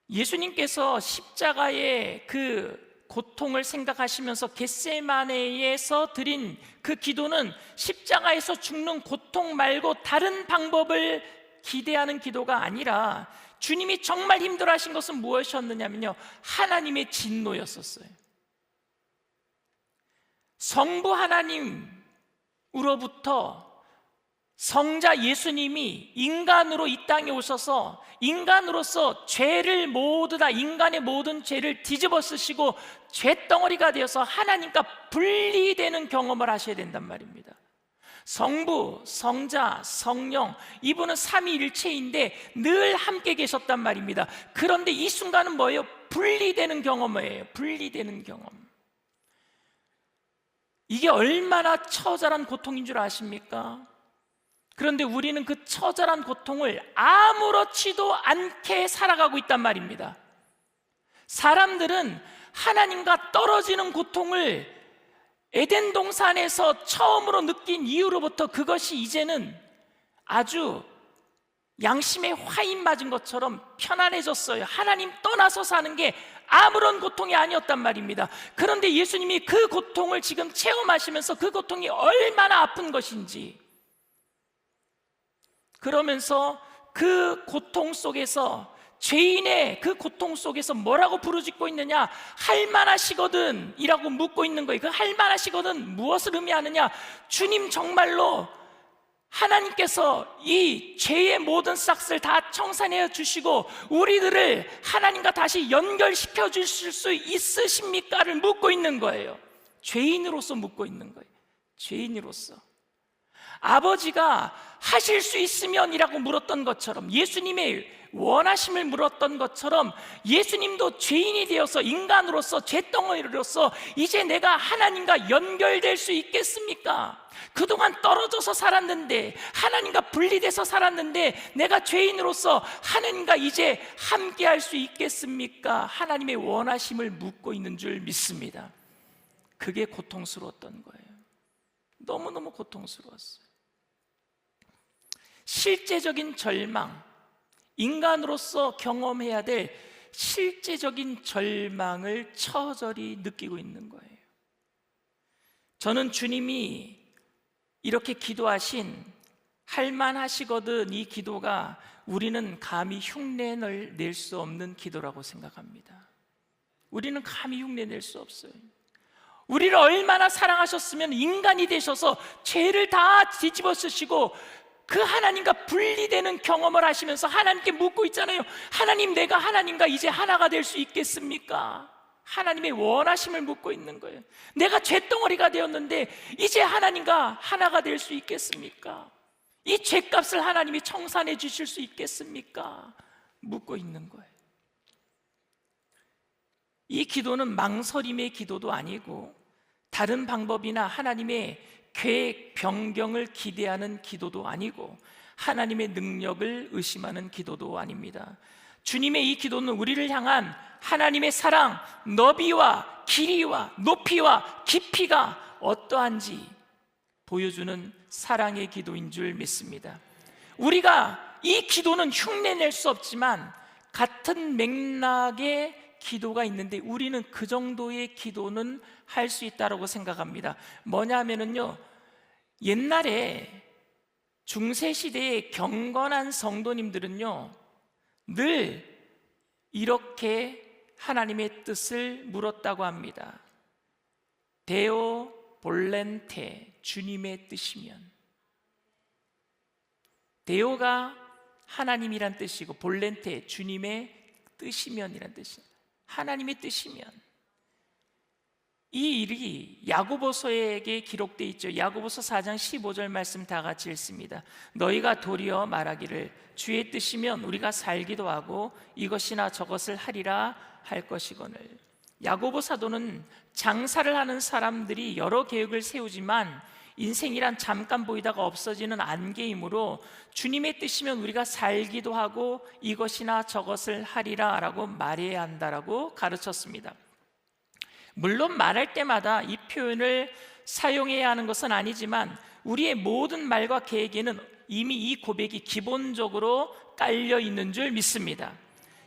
예수님께서 십자가의 그 고통을 생각하시면서 겟세마네에서 드린 그 기도는 십자가에서 죽는 고통 말고 다른 방법을 기대하는 기도가 아니라 주님이 정말 힘들어하신 것은 무엇이었느냐면요, 하나님의 진노였었어요. 성부 하나님으로부터 성자 예수님이 인간으로 이 땅에 오셔서 인간으로서 죄를 모두 다, 인간의 모든 죄를 뒤집어 쓰시고 죄덩어리가 되어서 하나님과 분리되는 경험을 하셔야 된단 말입니다. 성부, 성자, 성령, 이분은 삼위일체인데 늘 함께 계셨단 말입니다. 그런데 이 순간은 뭐예요? 분리되는 경험이에요. 분리되는 경험. 이게 얼마나 처절한 고통인 줄 아십니까? 그런데 우리는 그 처절한 고통을 아무렇지도 않게 살아가고 있단 말입니다. 사람들은 하나님과 떨어지는 고통을 에덴 동산에서 처음으로 느낀 이후로부터 그것이 이제는 아주 양심에 화인 맞은 것처럼 편안해졌어요. 하나님 떠나서 사는 게 아무런 고통이 아니었단 말입니다. 그런데 예수님이 그 고통을 지금 체험하시면서 그 고통이 얼마나 아픈 것인지, 그러면서 그 고통 속에서, 죄인의 그 고통 속에서 뭐라고 부르짖고 있느냐? 할만하시거든 이라고 묻고 있는 거예요. 그 할만하시거든 무엇을 의미하느냐? 주님 정말로 하나님께서 이 죄의 모든 싹을 다 청산해 주시고 우리들을 하나님과 다시 연결시켜 주실 수 있으십니까?를 묻고 있는 거예요. 죄인으로서 묻고 있는 거예요. 죄인으로서. 아버지가 하실 수 있으면 이라고 물었던 것처럼, 예수님의 원하심을 물었던 것처럼 예수님도 죄인이 되어서 인간으로서 죄덩어리로서 이제 내가 하나님과 연결될 수 있겠습니까? 그동안 떨어져서 살았는데, 하나님과 분리돼서 살았는데 내가 죄인으로서 하나님과 이제 함께할 수 있겠습니까? 하나님의 원하심을 묻고 있는 줄 믿습니다. 그게 고통스러웠던 거예요. 너무너무 고통스러웠어요. 실제적인 절망, 인간으로서 경험해야 될 실제적인 절망을 처절히 느끼고 있는 거예요. 저는 주님이 이렇게 기도하신 할만하시거든 이 기도가 우리는 감히 흉내를 낼 수 없는 기도라고 생각합니다. 우리는 감히 흉내낼 수 없어요. 우리를 얼마나 사랑하셨으면 인간이 되셔서 죄를 다 뒤집어 쓰시고 그 하나님과 분리되는 경험을 하시면서 하나님께 묻고 있잖아요. 하나님, 내가 하나님과 이제 하나가 될 수 있겠습니까? 하나님의 원하심을 묻고 있는 거예요. 내가 쇳덩어리가 되었는데 이제 하나님과 하나가 될 수 있겠습니까? 이 쇳값을 하나님이 청산해 주실 수 있겠습니까? 묻고 있는 거예요. 이 기도는 망설임의 기도도 아니고 다른 방법이나 하나님의 계획 변경을 기대하는 기도도 아니고 하나님의 능력을 의심하는 기도도 아닙니다. 주님의 이 기도는 우리를 향한 하나님의 사랑, 너비와 길이와 높이와 깊이가 어떠한지 보여주는 사랑의 기도인 줄 믿습니다. 우리가 이 기도는 흉내낼 수 없지만 같은 맥락의 기도가 있는데 우리는 그 정도의 기도는 할 수 있다고 생각합니다. 뭐냐 하면은요, 옛날에 중세시대의 경건한 성도님들은요 늘 이렇게 하나님의 뜻을 물었다고 합니다. 데오 볼렌테, 주님의 뜻이면. 데오가 하나님이란 뜻이고 볼렌테, 주님의 뜻이면이란 뜻이에요. 하나님의 뜻이면. 이 일이 야고보서에게 기록되어 있죠. 야고보서 4장 15절 말씀 다 같이 읽습니다. 너희가 도리어 말하기를 주의 뜻이면 우리가 살기도 하고 이것이나 저것을 하리라 할 것이거늘. 야고보 사도는 장사를 하는 사람들이 여러 계획을 세우지만 인생이란 잠깐 보이다가 없어지는 안개이므로 주님의 뜻이면 우리가 살기도 하고 이것이나 저것을 하리라 라고 말해야 한다라고 가르쳤습니다. 물론 말할 때마다 이 표현을 사용해야 하는 것은 아니지만 우리의 모든 말과 계획에는 이미 이 고백이 기본적으로 깔려 있는 줄 믿습니다.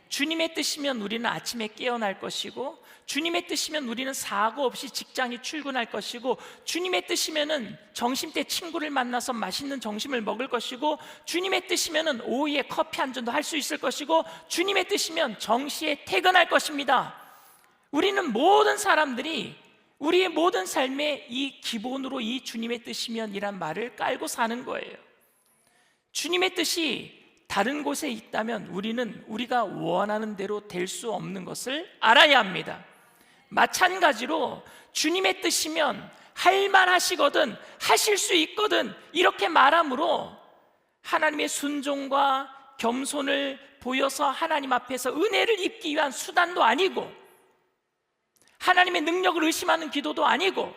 주님의 뜻이면 우리는 아침에 깨어날 것이고 주님의 뜻이면 우리는 사고 없이 직장에 출근할 것이고 주님의 뜻이면 점심 때 친구를 만나서 맛있는 점심을 먹을 것이고 주님의 뜻이면 오후에 커피 한 잔도 할 수 있을 것이고 주님의 뜻이면 정시에 퇴근할 것입니다. 우리는 모든 사람들이 우리의 모든 삶에 이 기본으로 이 주님의 뜻이면 이란 말을 깔고 사는 거예요. 주님의 뜻이 다른 곳에 있다면 우리는 우리가 원하는 대로 될 수 없는 것을 알아야 합니다. 마찬가지로 주님의 뜻이면 할 만하시거든, 하실 수 있거든 이렇게 말함으로 하나님의 순종과 겸손을 보여서 하나님 앞에서 은혜를 입기 위한 수단도 아니고 하나님의 능력을 의심하는 기도도 아니고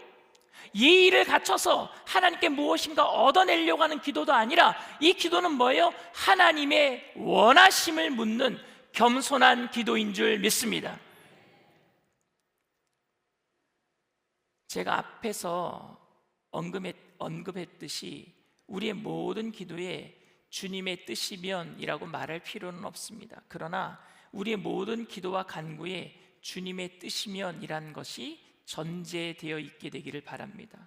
예의를 갖춰서 하나님께 무엇인가 얻어내려고 하는 기도도 아니라 이 기도는 뭐예요? 하나님의 원하심을 묻는 겸손한 기도인 줄 믿습니다. 제가 앞에서 언급했듯이 우리의 모든 기도에 주님의 뜻이면이라고 말할 필요는 없습니다. 그러나 우리의 모든 기도와 간구에 주님의 뜻이면이란 것이 전제되어 있게 되기를 바랍니다.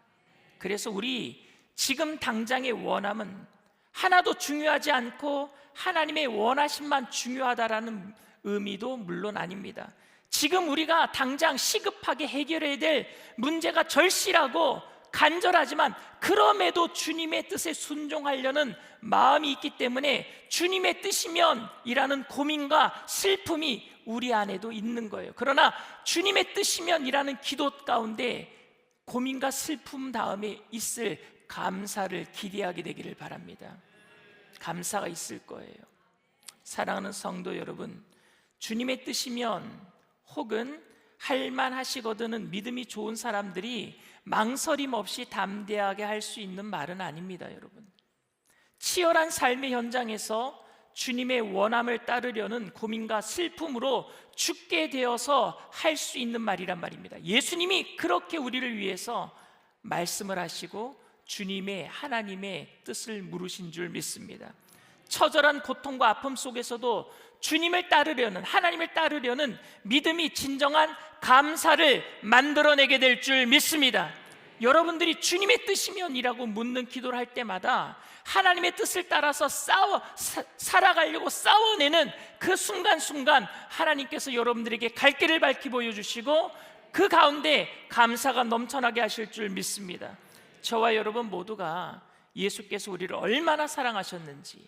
그래서 우리 지금 당장의 원함은 하나도 중요하지 않고 하나님의 원하심만 중요하다라는 의미도 물론 아닙니다. 지금 우리가 당장 시급하게 해결해야 될 문제가 절실하고 간절하지만 그럼에도 주님의 뜻에 순종하려는 마음이 있기 때문에 주님의 뜻이면이라는 고민과 슬픔이 우리 안에도 있는 거예요. 그러나 주님의 뜻이면이라는 기도 가운데 고민과 슬픔 다음에 있을 감사를 기대하게 되기를 바랍니다. 감사가 있을 거예요. 사랑하는 성도 여러분, 주님의 뜻이면 혹은 할만하시거든은 믿음이 좋은 사람들이 망설임 없이 담대하게 할 수 있는 말은 아닙니다. 여러분, 치열한 삶의 현장에서 주님의 원함을 따르려는 고민과 슬픔으로 죽게 되어서 할 수 있는 말이란 말입니다. 예수님이 그렇게 우리를 위해서 말씀을 하시고 주님의 하나님의 뜻을 물으신 줄 믿습니다. 처절한 고통과 아픔 속에서도 주님을 따르려는, 하나님을 따르려는 믿음이 진정한 감사를 만들어내게 될 줄 믿습니다. 여러분들이 주님의 뜻이면이라고 묻는 기도를 할 때마다 하나님의 뜻을 따라서 살아가려고 싸워내는 그 순간순간 하나님께서 여러분들에게 갈 길을 밝히 보여주시고 그 가운데 감사가 넘쳐나게 하실 줄 믿습니다. 저와 여러분 모두가 예수께서 우리를 얼마나 사랑하셨는지,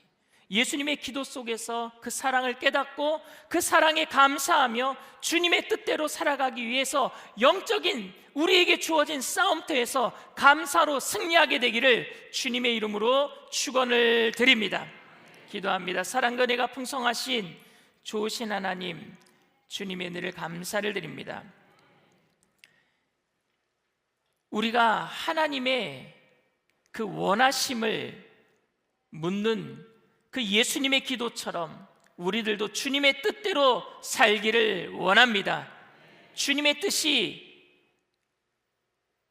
예수님의 기도 속에서 그 사랑을 깨닫고 그 사랑에 감사하며 주님의 뜻대로 살아가기 위해서 영적인 우리에게 주어진 싸움터에서 감사로 승리하게 되기를 주님의 이름으로 축원을 드립니다. 기도합니다. 사랑과 은혜가 풍성하신 좋으신 하나님, 주님의 은혜를 감사를 드립니다. 우리가 하나님의 그 원하심을 묻는 그 예수님의 기도처럼 우리들도 주님의 뜻대로 살기를 원합니다. 주님의 뜻이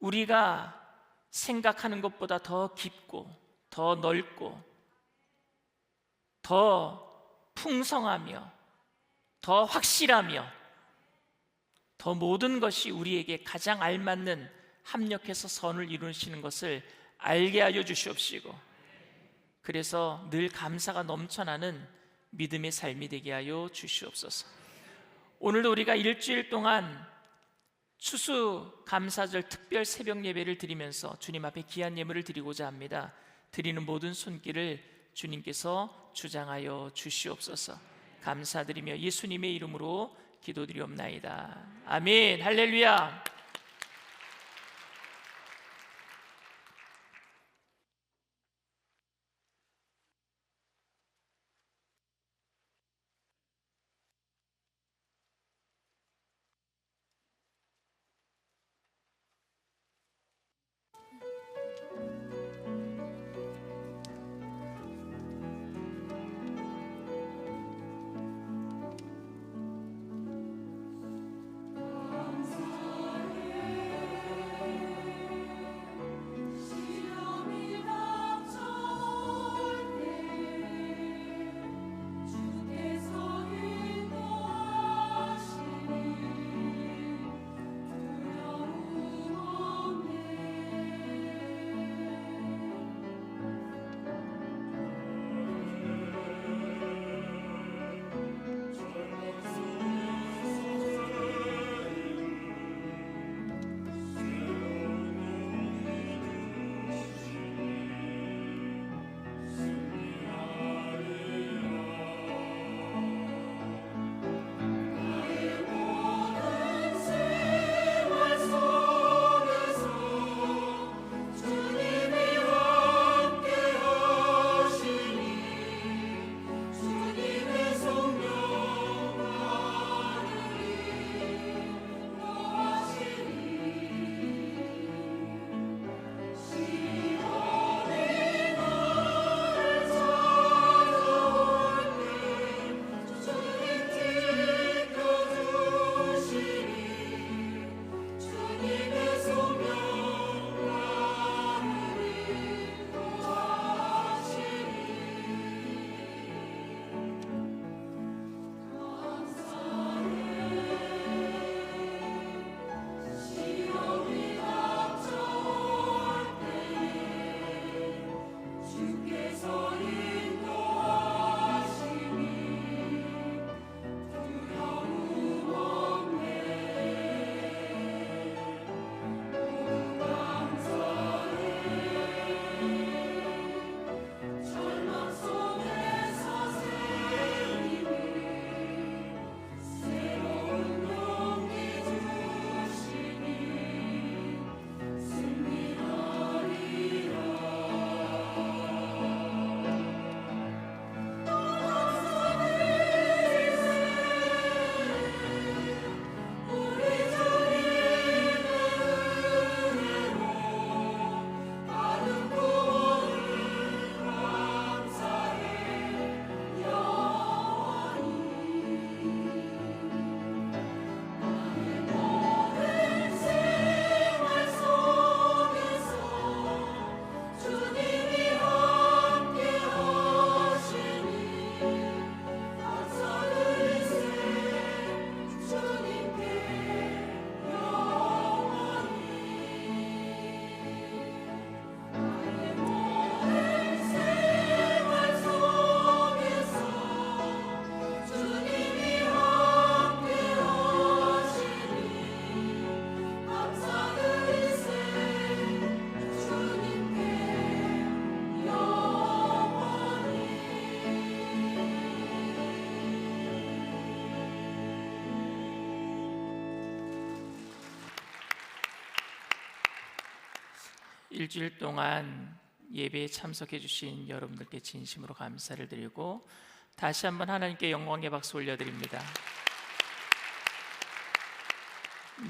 우리가 생각하는 것보다 더 깊고 더 넓고 더 풍성하며 더 확실하며 더 모든 것이 우리에게 가장 알맞는 합력해서 선을 이루시는 것을 알게 하여 주시옵시고, 그래서 늘 감사가 넘쳐나는 믿음의 삶이 되게 하여 주시옵소서. 오늘도 우리가 일주일 동안 추수감사절 특별 새벽 예배를 드리면서 주님 앞에 귀한 예물을 드리고자 합니다. 드리는 모든 손길을 주님께서 주장하여 주시옵소서. 감사드리며 예수님의 이름으로 기도드리옵나이다. 아멘. 할렐루야. 일주일 동안 예배에 참석해 주신 여러분들께 진심으로 감사를 드리고 다시 한번 하나님께 영광의 박수 올려드립니다.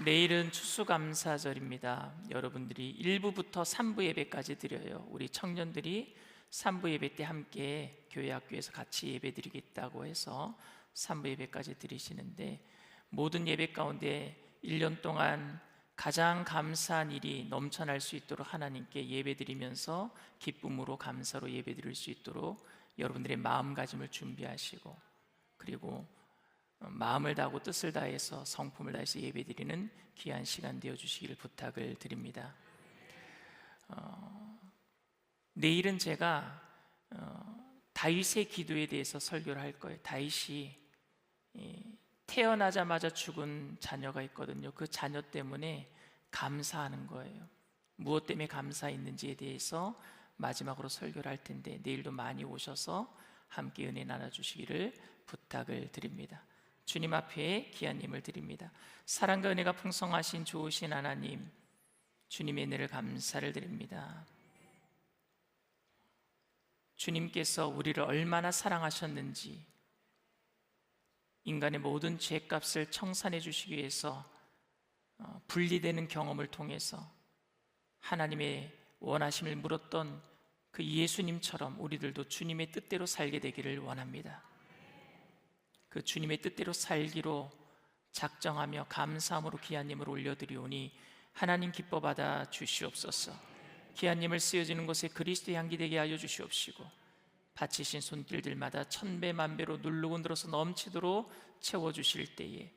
내일은 추수감사절입니다. 여러분들이 1부부터 3부 예배까지 드려요. 우리 청년들이 3부 예배 때 함께 교회 학교에서 같이 예배 드리겠다고 해서 3부 예배까지 드리시는데, 모든 예배 가운데 1년 동안 가장 감사한 일이 넘쳐날 수 있도록 하나님께 예배 드리면서 기쁨으로 감사로 예배 드릴 수 있도록 여러분들의 마음가짐을 준비하시고, 그리고 마음을 다하고 뜻을 다해서 성품을 다해서 예배 드리는 귀한 시간 되어 주시기를 부탁을 드립니다. 내일은 제가 다윗의 기도에 대해서 설교를 할 거예요. 다윗이 태어나자마자 죽은 자녀가 있거든요. 그 자녀 때문에 감사하는 거예요. 무엇 때문에 감사했는지에 대해서 마지막으로 설교를 할 텐데, 내일도 많이 오셔서 함께 은혜 나눠주시기를 부탁을 드립니다. 주님 앞에 귀한 힘을 드립니다. 사랑과 은혜가 풍성하신 좋으신 하나님, 주님의 은혜를 감사를 드립니다. 주님께서 우리를 얼마나 사랑하셨는지, 인간의 모든 죄값을 청산해 주시기 위해서 분리되는 경험을 통해서 하나님의 원하심을 물었던 그 예수님처럼 우리들도 주님의 뜻대로 살게 되기를 원합니다. 그 주님의 뜻대로 살기로 작정하며 감사함으로 귀한 힘을 올려드리오니 하나님 기뻐 받아 주시옵소서. 귀한 힘을 쓰여지는 곳에 그리스도의 향기 되게 하여 주시옵시고, 바치신 손길들마다 천배 만배로 누르고 늘어서 넘치도록 채워주실 때에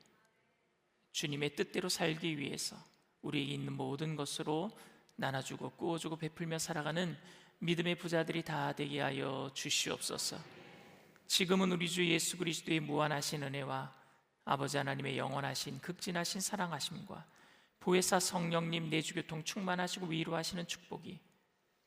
주님의 뜻대로 살기 위해서 우리에게 있는 모든 것으로 나눠주고 꾸어주고 베풀며 살아가는 믿음의 부자들이 다 되게 하여 주시옵소서. 지금은 우리 주 예수 그리스도의 무한하신 은혜와 아버지 하나님의 영원하신 극진하신 사랑하심과 보혜사 성령님 내주교통 충만하시고 위로하시는 축복이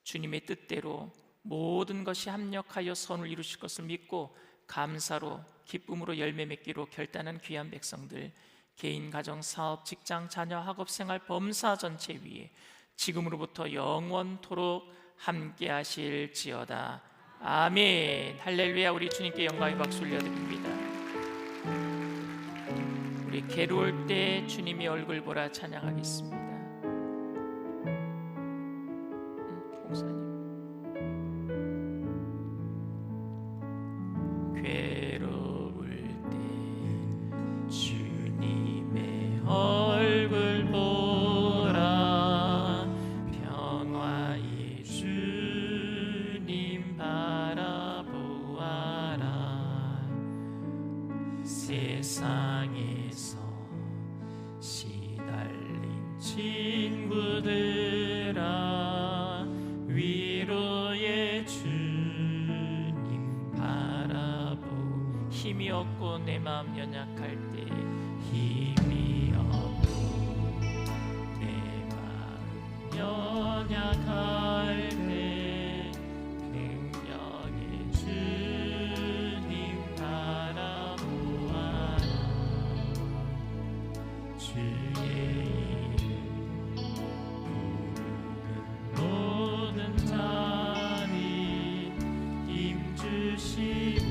주님의 뜻대로 모든 것이 합력하여 선을 이루실 것을 믿고 감사로 기쁨으로 열매 맺기로 결단한 귀한 백성들, 개인, 가정, 사업, 직장, 자녀, 학업생활, 범사 전체 위에 지금으로부터 영원토록 함께 하실지어다. 아멘. 할렐루야. 우리 주님께 영광의 박수 올려드립니다. 우리 괴로울 때 주님의 얼굴 보라 찬양하겠습니다. 목사님. 괴로울 때 주님의 얼굴 보라, 평화의 주님 바라보아라. 세상에서 시달린 친구들아, 위로의 주님 바라보. 힘이 없고 내 마음 연약할 때, 힘이 없고 내 마음 연약할 때, 능력의 주님 바라보아라. 주의 이름 부르는 모든 자니 힘주시고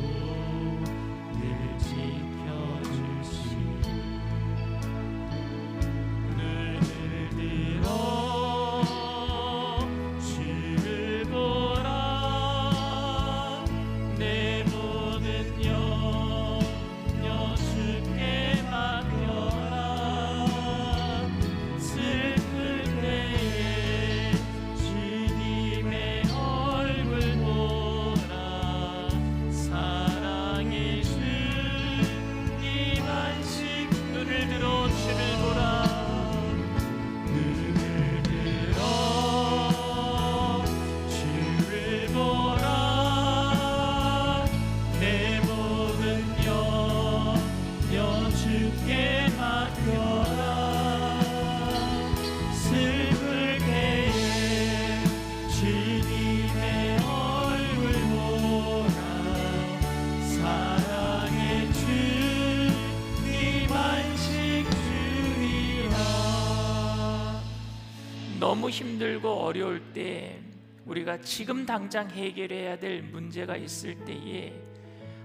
늘 지켜주시고 너무 힘들고 어려울 때, 우리가 지금 당장 해결해야 될 문제가 있을 때에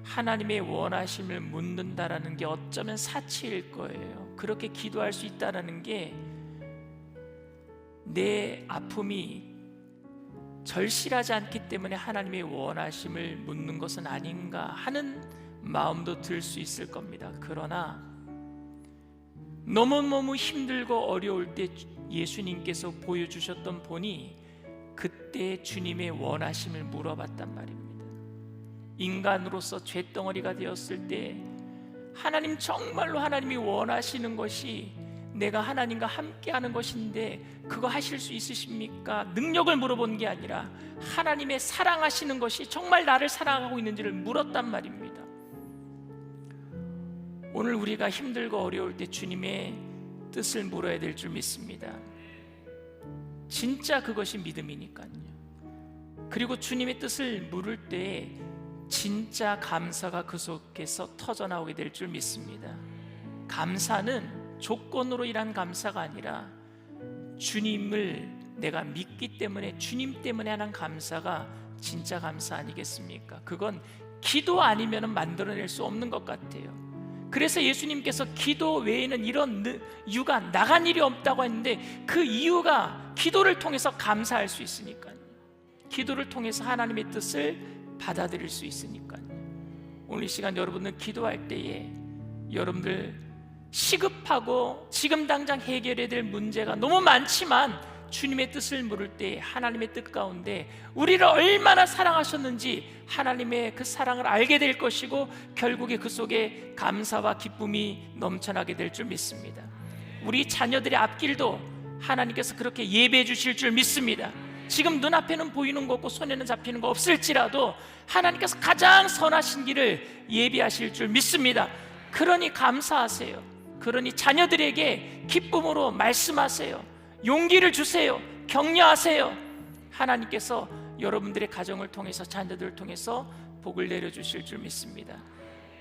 하나님의 원하심을 묻는다라는 게 어쩌면 사치일 거예요. 그렇게 기도할 수 있다라는 게 내 아픔이 절실하지 않기 때문에 하나님의 원하심을 묻는 것은 아닌가 하는 마음도 들 수 있을 겁니다. 그러나 너무너무 힘들고 어려울 때 예수님께서 보여주셨던 본이 그때 주님의 원하심을 물어봤단 말입니다. 인간으로서 죄덩어리가 되었을 때 하나님, 정말로 하나님이 원하시는 것이 내가 하나님과 함께하는 것인데 그거 하실 수 있으십니까? 능력을 물어본 게 아니라 하나님의 사랑하시는 것이 정말 나를 사랑하고 있는지를 물었단 말입니다. 오늘 우리가 힘들고 어려울 때 주님의 뜻을 물어야 될 줄 믿습니다. 진짜 그것이 믿음이니까요. 그리고 주님의 뜻을 물을 때 진짜 감사가 그 속에서 터져나오게 될 줄 믿습니다. 감사는 조건으로 인한 감사가 아니라 주님을 내가 믿기 때문에, 주님 때문에 하는 감사가 진짜 감사 아니겠습니까? 그건 기도 아니면 만들어낼 수 없는 것 같아요. 그래서 예수님께서 기도 외에는 이런 이유가 나간 일이 없다고 했는데, 그 이유가 기도를 통해서 감사할 수 있으니까요. 기도를 통해서 하나님의 뜻을 받아들일 수 있으니까요. 오늘 이 시간 여러분은 기도할 때에 여러분들 시급하고 지금 당장 해결해야 될 문제가 너무 많지만 주님의 뜻을 물을 때 하나님의 뜻 가운데 우리를 얼마나 사랑하셨는지 하나님의 그 사랑을 알게 될 것이고, 결국에 그 속에 감사와 기쁨이 넘쳐나게 될 줄 믿습니다. 우리 자녀들의 앞길도 하나님께서 그렇게 예배해 주실 줄 믿습니다. 지금 눈앞에는 보이는 거 없고 손에는 잡히는 거 없을지라도 하나님께서 가장 선하신 길을 예비하실 줄 믿습니다. 그러니 감사하세요. 그러니 자녀들에게 기쁨으로 말씀하세요. 용기를 주세요. 격려하세요. 하나님께서 여러분들의 가정을 통해서, 자녀들을 통해서 복을 내려주실 줄 믿습니다.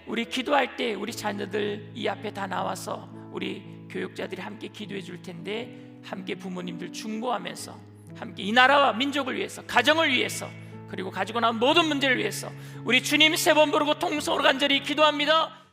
우리 기도할 때 우리 자녀들 이 앞에 다 나와서 우리 교육자들이 함께 기도해 줄 텐데, 함께 부모님들 중보하면서 함께 이 나라와 민족을 위해서, 가정을 위해서, 그리고 가지고 나온 모든 문제를 위해서 우리 주님 세 번 부르고 통성으로 간절히 기도합니다.